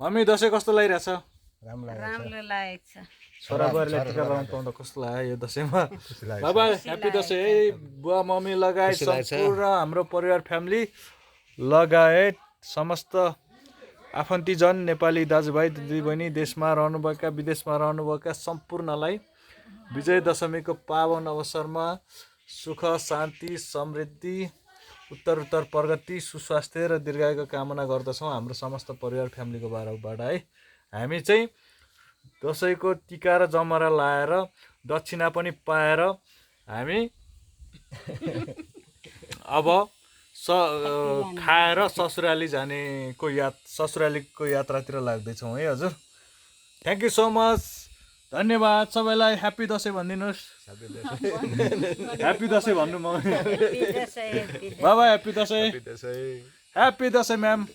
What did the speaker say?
Mummy Dashain कस्तो लागिरहेछ? राम्रो लागेको छ। छोराबुहारीले टिका लगाउनु पाउँदा कस्तो लाग्यो यो दसैँमा? बाबा ह्याप्पी दसैँ है। बुवा मम्मी लगायत सम्पूर्ण हाम्रो परिवार फ्यामिली लगायत समस्त आफन्तीजन नेपाली दाजुभाइ दिदीबहिनी देशमा रहनुभएका विदेशमा रहनुभएका सम्पूर्णलाई विजय दशमीको पावन अवसरमा सुख शान्ति समृद्धि उत्तर प्रगति सुस्वास्थ्य र दीर्घायुको कामना गर्दछौँ हाम्रो समस्त परिवार फ्यामिलीको बारेबाट है। हामी चाहिँ दसैँको टिका र जमरा लाएर दक्षिणा पनि पाएर हामी अब खाएर ससुरालीको यात्रातिर लाग्दैछौँ है हजुर। थ्याङ्क यू सो मच, धन्यवाद सबैलाई। ह्याप्पी दसैँ भनिदिनुहोस्। ह्याप्पी दसैँ भन्नु म बाबा happy Dashain. Happy Dashain ma'am.